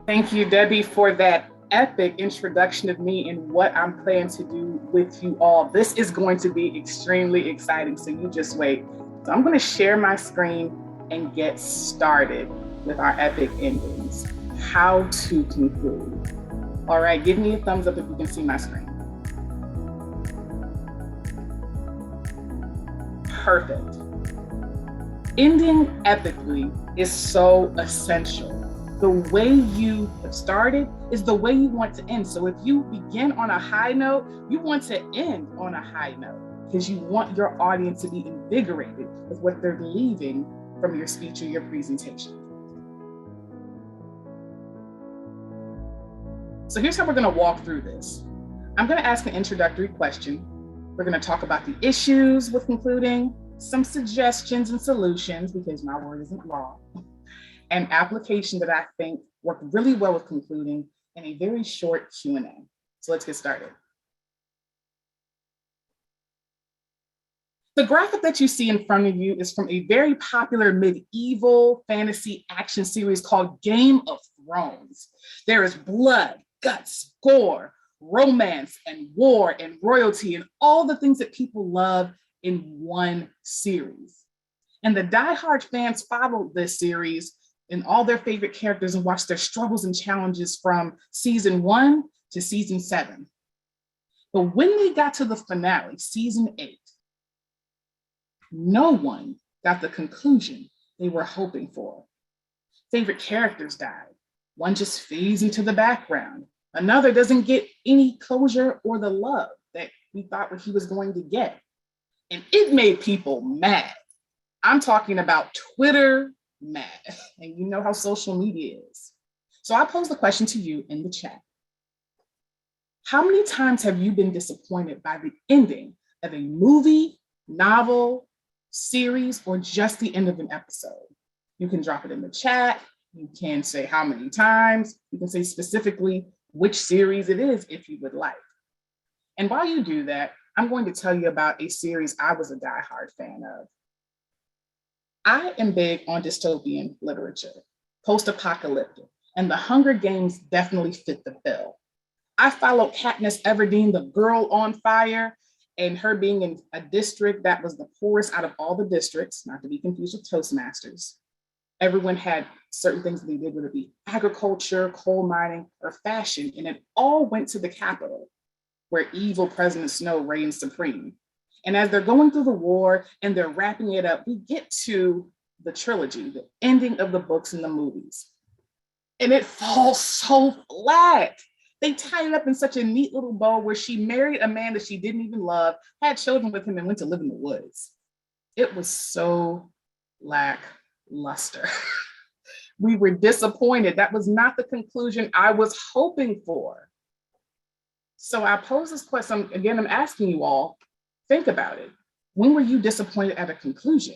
Thank you, Debbie, for that epic introduction of me and what I'm planning to do with you all. This is going to be extremely exciting, so you just wait. So I'm going to share my screen and get started with our epic endings. How to conclude. All right, give me a thumbs up if you can see my screen. Perfect. Ending epically is so essential. The way you have started is the way you want to end. So if you begin on a high note, you want to end on a high note because you want your audience to be invigorated with what they're leaving from your speech or your presentation. So here's how we're going to walk through this. I'm going to ask an introductory question. We're going to talk about the issues with concluding, some suggestions and solutions, because my word isn't law, an application that I think worked really well with concluding, and a very short Q&A. So let's get started. The graphic that you see in front of you is from a very popular medieval fantasy action series called Game of Thrones. There is blood, guts, gore, romance, and war, and royalty, and all the things that people love in one series. And the diehard fans followed this series and all their favorite characters and watched their struggles and challenges from season 1 to season 7. But when they got to the finale, season 8, no one got the conclusion they were hoping for. Favorite characters died. One just fades into the background. Another doesn't get any closure or the love that we thought he was going to get. And it made people mad. I'm talking about Twitter mad. And you know how social media is. So I pose the question to you in the chat. How many times have you been disappointed by the ending of a movie, novel, series, or just the end of an episode? You can drop it in the chat. You can say how many times. You can say specifically which series it is if you would like. And while you do that, I'm going to tell you about a series I was a diehard fan of. I am big on dystopian literature, post-apocalyptic, and the Hunger Games definitely fit the bill. I followed Katniss Everdeen, the girl on fire, and her being in a district that was the poorest out of all the districts, not to be confused with Toastmasters. Everyone had certain things that they did, whether it be agriculture, coal mining, or fashion, and it all went to the capital, where evil President Snow reigns supreme. And as they're going through the war and they're wrapping it up, we get to the trilogy, the ending of the books and the movies. And it falls so flat. They tied it up in such a neat little bow where she married a man that she didn't even love, had children with him, and went to live in the woods. It was so lackluster. We were disappointed. That was not the conclusion I was hoping for. So I pose this question, again, I'm asking you all, think about it. When were you disappointed at a conclusion?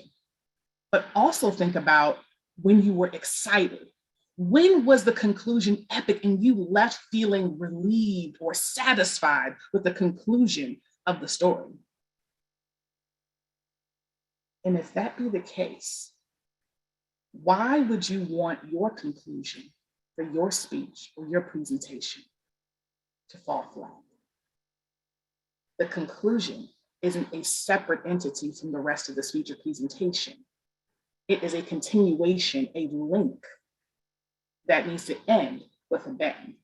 But also think about when you were excited. When was the conclusion epic and you left feeling relieved or satisfied with the conclusion of the story? And if that be the case, why would you want your conclusion for your speech or your presentation to fall flat? The conclusion isn't a separate entity from the rest of the speech or presentation. It is a continuation, a link that needs to end with a bang.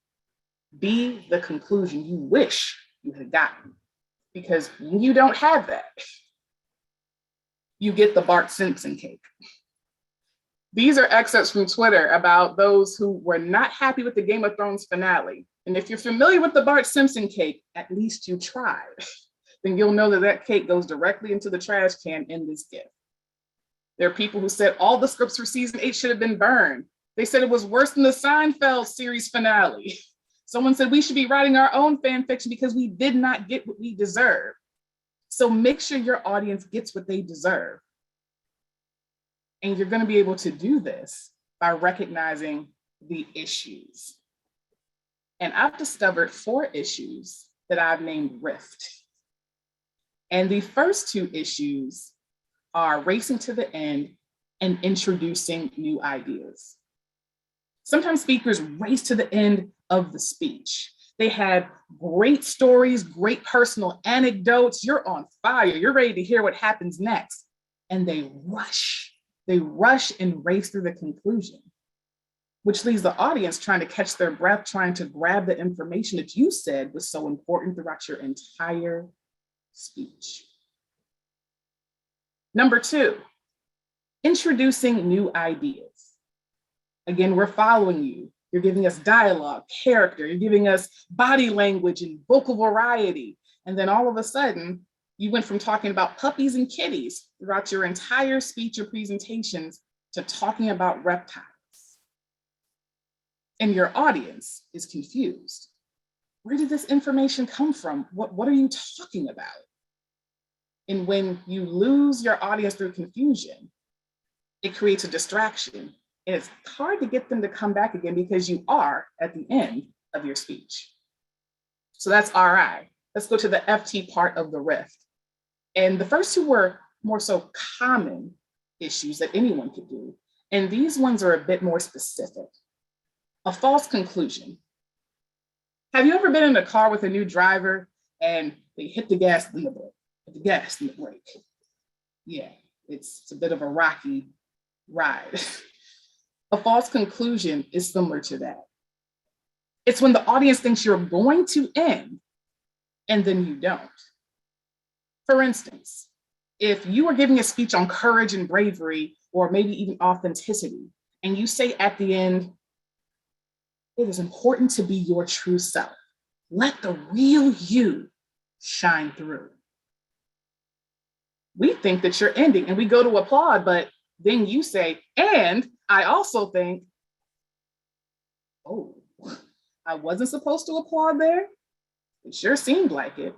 Be the conclusion you wish you had gotten, because when you don't have that, you get the Bart Simpson cake. These are excerpts from Twitter about those who were not happy with the Game of Thrones finale. And if you're familiar with the Bart Simpson cake, at least you tried. Then you'll know that that cake goes directly into the trash can in this gift. There are people who said all the scripts for season 8 should have been burned. They said it was worse than the Seinfeld series finale. Someone said we should be writing our own fan fiction because we did not get what we deserve. So make sure your audience gets what they deserve. And you're going to be able to do this by recognizing the issues. And I've discovered 4 issues that I've named Rift. And the first 2 issues are racing to the end and introducing new ideas. Sometimes speakers race to the end of the speech. They had great stories, great personal anecdotes. You're on fire. You're ready to hear what happens next. And they rush. They rush and race through the conclusion, which leaves the audience trying to catch their breath, trying to grab the information that you said was so important throughout your entire speech. Number 2, introducing new ideas. Again, we're following you. You're giving us dialogue, character, you're giving us body language and vocal variety. And then all of a sudden, you went from talking about puppies and kitties throughout your entire speech or presentations to talking about reptiles. And your audience is confused. Where did this information come from? What are you talking about? And when you lose your audience through confusion, it creates a distraction. And it's hard to get them to come back again because you are at the end of your speech. So that's RI. Let's go to the FT part of the rift. And the first 2 were more so common issues that anyone could do. And these ones are a bit more specific. A false conclusion. Have you ever been in a car with a new driver and they hit the gas and the brake, hit the gas and the brake? Yeah, it's a bit of a rocky ride. A false conclusion is similar to that. It's when the audience thinks you're going to end and then you don't. For instance, if you are giving a speech on courage and bravery, or maybe even authenticity, and you say at the end, it is important to be your true self. Let the real you shine through. We think that you're ending and we go to applaud, but then you say, and I also think, oh, I wasn't supposed to applaud there. It sure seemed like it.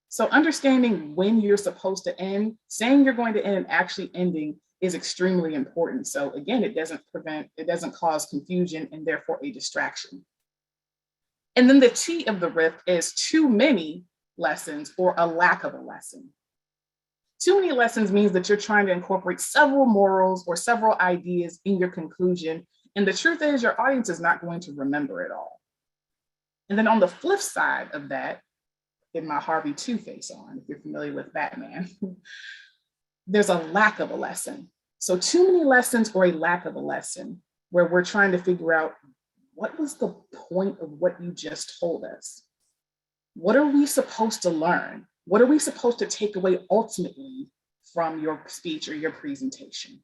So understanding when you're supposed to end, saying you're going to end and actually ending is extremely important. So again, it doesn't cause confusion and therefore a distraction. And then the T of the rift is too many lessons or a lack of a lesson. Too many lessons means that you're trying to incorporate several morals or several ideas in your conclusion. And the truth is your audience is not going to remember it all. And then on the flip side of that, get my Harvey Two-Face on, if you're familiar with Batman, there's a lack of a lesson. So too many lessons or a lack of a lesson, where we're trying to figure out what was the point of what you just told us? What are we supposed to learn? What are we supposed to take away ultimately from your speech or your presentation?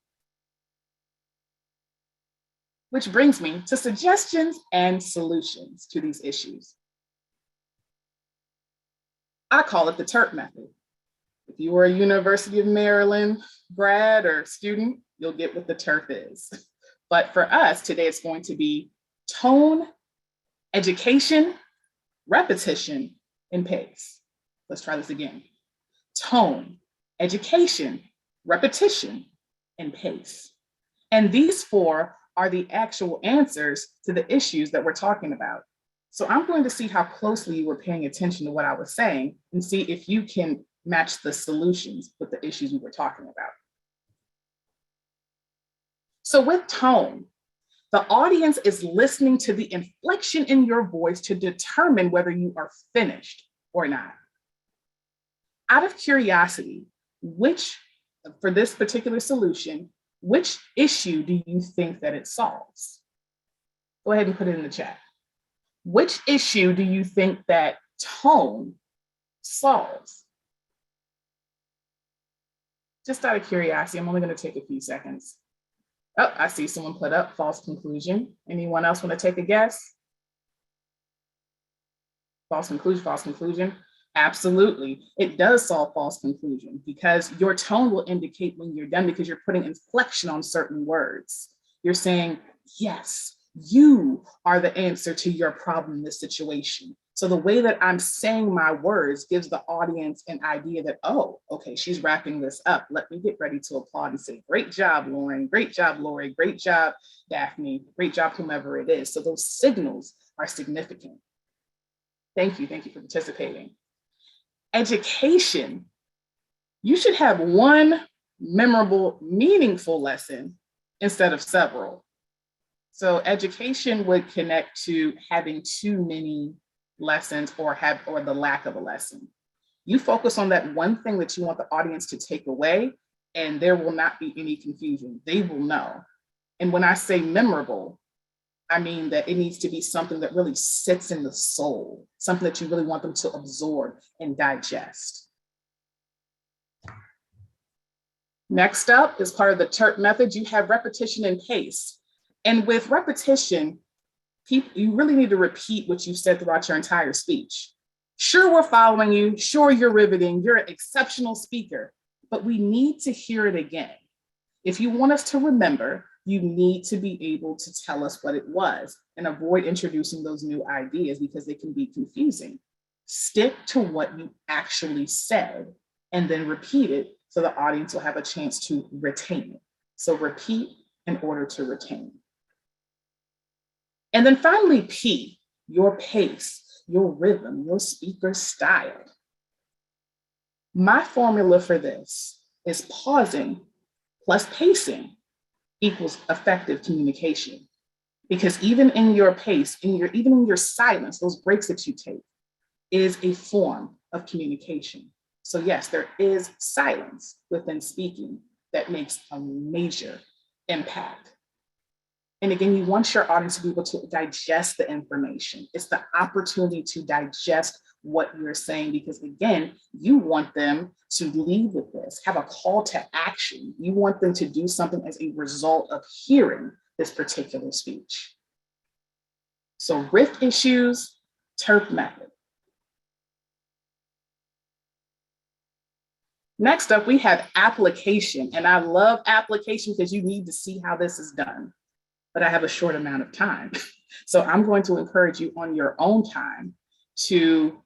Which brings me to suggestions and solutions to these issues. I call it the Terp Method. If you were a University of Maryland grad or student, you'll get what the Terp is. But for us today, it's going to be tone, education, repetition, and pace. Let's try this again. Tone, education, repetition, and pace. And these 4 are the actual answers to the issues that we're talking about. So I'm going to see how closely you were paying attention to what I was saying and see if you can match the solutions with the issues we were talking about. So with tone, the audience is listening to the inflection in your voice to determine whether you are finished or not. Out of curiosity, for this particular solution, which issue do you think that it solves? Go ahead and put it in the chat. Which issue do you think that tone solves? Just out of curiosity, I'm only going to take a few seconds. Oh, I see someone put up false conclusion. Anyone else want to take a guess? False conclusion. Absolutely. It does solve false conclusion because your tone will indicate when you're done because you're putting inflection on certain words. You're saying, yes, you are the answer to your problem in this situation. So the way that I'm saying my words gives the audience an idea that, oh, okay, she's wrapping this up. Let me get ready to applaud and say, great job, Lauren. Great job, Lori. Great job, Daphne. Great job, whomever it is. So those signals are significant. Thank you for participating. Education. You should have one memorable, meaningful lesson instead of several. So education would connect to having too many lessons or the lack of a lesson. You focus on that one thing that you want the audience to take away, and there will not be any confusion. They will know. And when I say memorable, I mean that it needs to be something that really sits in the soul, something that you really want them to absorb and digest. Next up is part of the Terp method. You have repetition and pace. And with repetition, you really need to repeat what you said throughout your entire speech. Sure, we're following you. Sure, you're riveting. You're an exceptional speaker, but we need to hear it again. If you want us to remember, you need to be able to tell us what it was and avoid introducing those new ideas because they can be confusing. Stick to what you actually said and then repeat it so the audience will have a chance to retain it. So repeat in order to retain. And then finally, P, your pace, your rhythm, your speaker style. My formula for this is pausing plus pacing equals effective communication. Because even in your pace, even in your silence, those breaks that you take is a form of communication. So yes, there is silence within speaking that makes a major impact. And again, you want your audience to be able to digest the information. It's the opportunity to digest what you're saying, because again, you want them to leave with this, have a call to action. You want them to do something as a result of hearing this particular speech. So riff issues, Terp method. Next up, we have application. And I love application because you need to see how this is done. But I have a short amount of time. So I'm going to encourage you on your own time to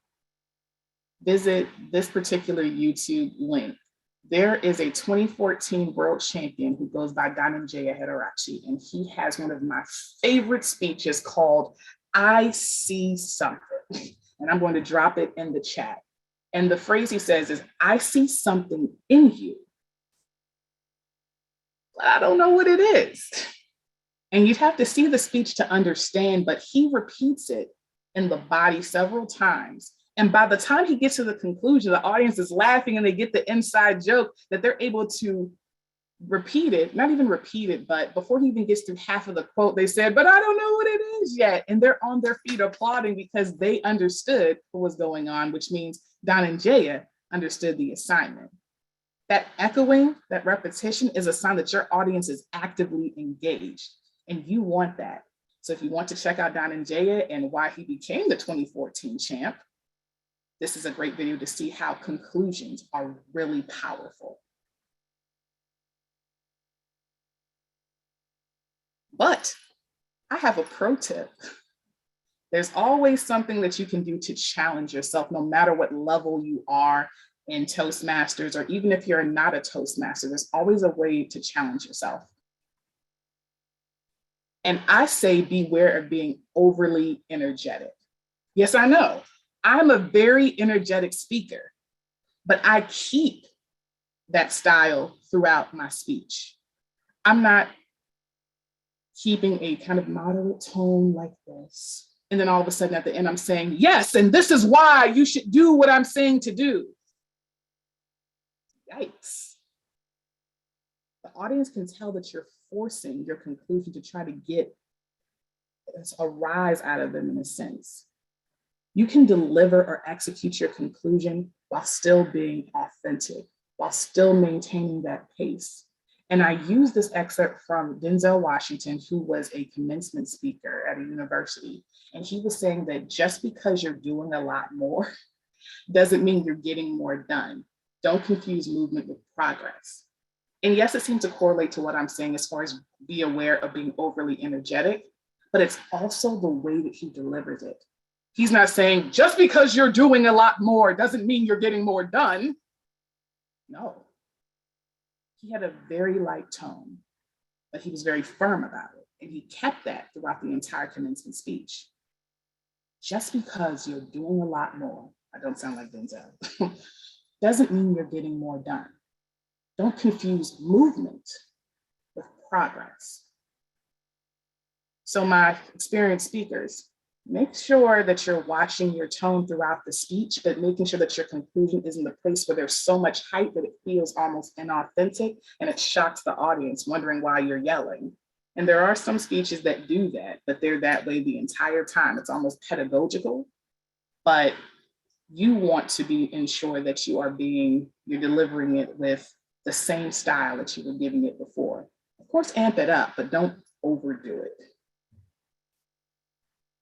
visit this particular YouTube link. There is a 2014 world champion who goes by Dhananjaya Hederachi, and he has one of my favorite speeches called I See Something. And I'm going to drop it in the chat. And the phrase he says is, I see something in you, but I don't know what it is. And you'd have to see the speech to understand, but he repeats it in the body several times. And by the time he gets to the conclusion, the audience is laughing and they get the inside joke that they're able to repeat it, not even repeat it, but before he even gets through half of the quote, they said, but I don't know what it is yet. And they're on their feet applauding because they understood what was going on, which means Dhananjaya understood the assignment. That echoing, that repetition is a sign that your audience is actively engaged. And you want that. So if you want to check out Dhananjaya and why he became the 2014 champ, this is a great video to see how conclusions are really powerful. But I have a pro tip. There's always something that you can do to challenge yourself, no matter what level you are in Toastmasters, or even if you're not a Toastmaster, there's always a way to challenge yourself. And I say beware of being overly energetic. Yes, I know. I'm a very energetic speaker, but I keep that style throughout my speech. I'm not keeping a kind of moderate tone like this. And then all of a sudden at the end, I'm saying, yes, and this is why you should do what I'm saying to do. Yikes. The audience can tell that you're forcing your conclusion to try to get a rise out of them in a sense. You can deliver or execute your conclusion while still being authentic, while still maintaining that pace. And I use this excerpt from Denzel Washington, who was a commencement speaker at a university. And he was saying that just because you're doing a lot more doesn't mean you're getting more done. Don't confuse movement with progress. And yes, it seems to correlate to what I'm saying as far as be aware of being overly energetic, but it's also the way that he delivers it. He's not saying just because you're doing a lot more doesn't mean you're getting more done. No. He had a very light tone, but he was very firm about it. And he kept that throughout the entire commencement speech. Just because you're doing a lot more, I don't sound like Denzel, doesn't mean you're getting more done. Don't confuse movement with progress. So my experienced speakers, make sure that you're watching your tone throughout the speech, but making sure that your conclusion isn't a place where there's so much hype that it feels almost inauthentic and it shocks the audience, wondering why you're yelling. And there are some speeches that do that, but they're that way the entire time. It's almost pedagogical, but you want to be ensure that you're delivering it with the same style that you were giving it before. Of course, amp it up, but don't overdo it.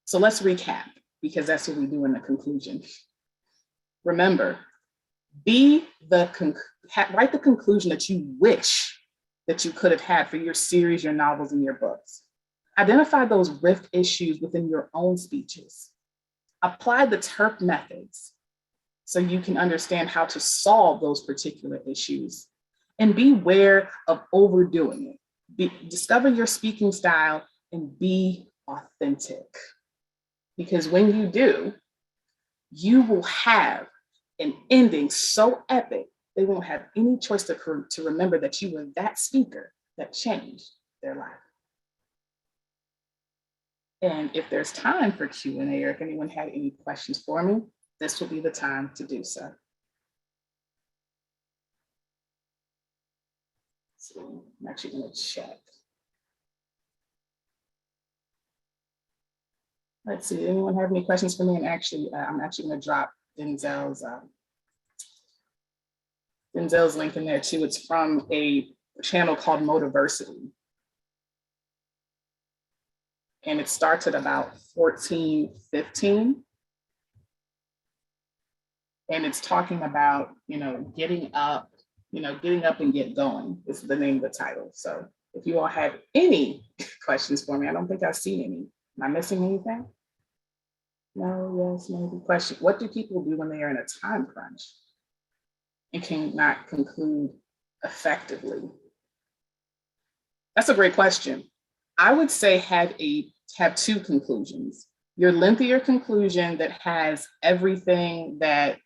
So let's recap, because that's what we do in the conclusion. Remember, write the conclusion that you wish that you could have had for your series, your novels, and your books. Identify those rift issues within your own speeches. Apply the Terp methods so you can understand how to solve those particular issues. And beware of overdoing it. Discover your speaking style and be authentic. Because when you do, you will have an ending so epic, they won't have any choice to remember that you were that speaker that changed their life. And if there's time for Q&A, or if anyone had any questions for me, this will be the time to do so. So I'm actually going to check. Let's see, anyone have any questions for me? And actually, I'm actually going to drop Denzel's link in there too. It's from a channel called Motiversity. And it starts at about 14:15. And it's talking about, getting up and get going is the name of the title. So if you all have any questions for me, I don't think I've seen any. Am I missing anything? No, yes, maybe. Question: what do people do when they are in a time crunch and cannot conclude effectively? That's a great question. I would say have two conclusions. Your lengthier conclusion that has everything that,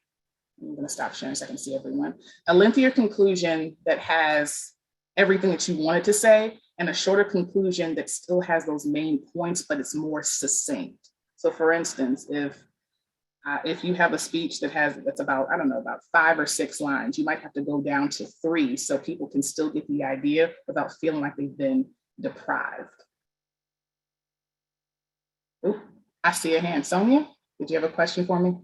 I'm going to stop sharing so I can see everyone. A lengthier conclusion that has everything that you wanted to say, and a shorter conclusion that still has those main points, but it's more succinct. So for instance, if you have a speech that's about 5 or 6 lines, you might have to go down to 3 so people can still get the idea without feeling like they've been deprived. Ooh, I see a hand. Sonia, did you have a question for me?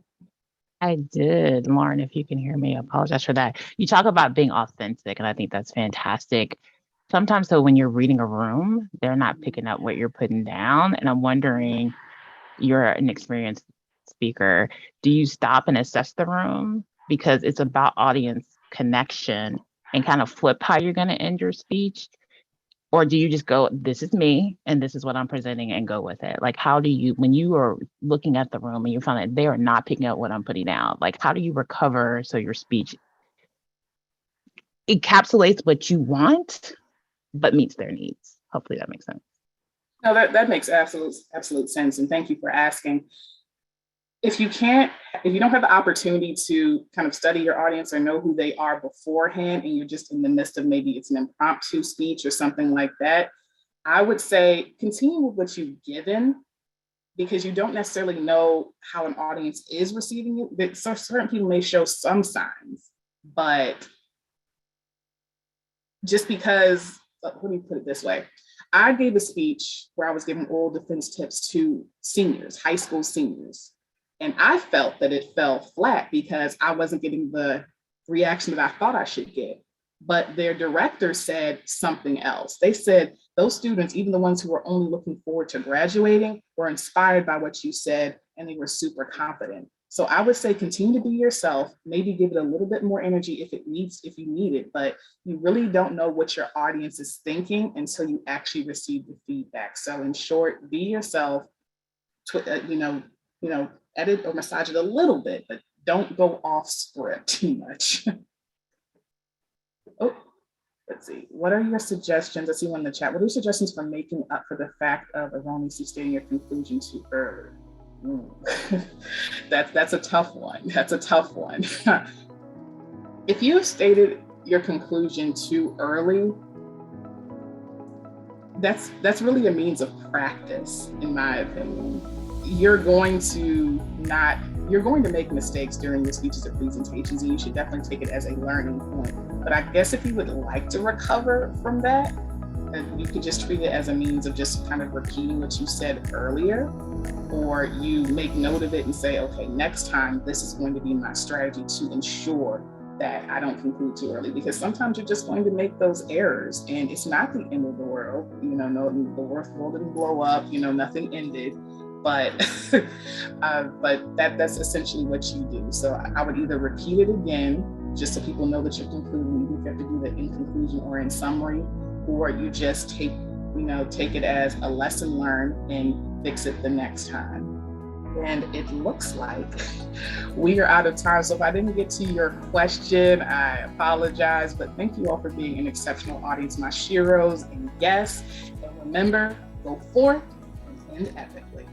I did, Lauren, if you can hear me, I apologize for that. You talk about being authentic, and I think that's fantastic. Sometimes, though, when you're reading a room, they're not picking up what you're putting down. And I'm wondering, you're an experienced speaker, do you stop and assess the room? Because it's about audience connection and kind of flip how you're going to end your speech. Or do you just go, this is me and this is what I'm presenting, and go with it? Like, how do you, when you are looking at the room and you find that they are not picking up what I'm putting down, like, how do you recover so your speech encapsulates what you want, but meets their needs? Hopefully that makes sense. No, that makes absolute sense. And thank you for asking. If you don't have the opportunity to kind of study your audience or know who they are beforehand, and you're just in the midst of, maybe it's an impromptu speech or something like that, I would say continue with what you've given, because you don't necessarily know how an audience is receiving you. So certain people may show some signs, but just because, let me put it this way. I gave a speech where I was giving oral defense tips to seniors, high school seniors. And I felt that it fell flat because I wasn't getting the reaction that I thought I should get. But their director said something else. They said those students, even the ones who were only looking forward to graduating, were inspired by what you said, and they were super confident. So I would say continue to be yourself, maybe give it a little bit more energy if you need it, but you really don't know what your audience is thinking until you actually receive the feedback. So in short, be yourself, edit or massage it a little bit, but don't go off script too much. Oh, let's see. What are your suggestions? I see one in the chat. What are your suggestions for making up for the fact of erroneously stating your conclusion too early? That's a tough one. That's a tough one. If you have stated your conclusion too early, that's really a means of practice, in my opinion. You're going to not, you're going to make mistakes during your speeches or presentations, and you should definitely take it as a learning point. But I guess if you would like to recover from that, you could just treat it as a means of just kind of repeating what you said earlier, or you make note of it and say, okay, next time this is going to be my strategy to ensure that I don't conclude too early, because sometimes you're just going to make those errors and it's not the end of the world. No, the world didn't blow up, nothing ended, but but that's essentially what you do. So I would either repeat it again, just so people know that you're concluding, even if you have to do that in conclusion or in summary, or you just take it as a lesson learned and fix it the next time. And it looks like we are out of time. So if I didn't get to your question, I apologize, but thank you all for being an exceptional audience, my sheroes and guests. And remember, go forth and end ethically.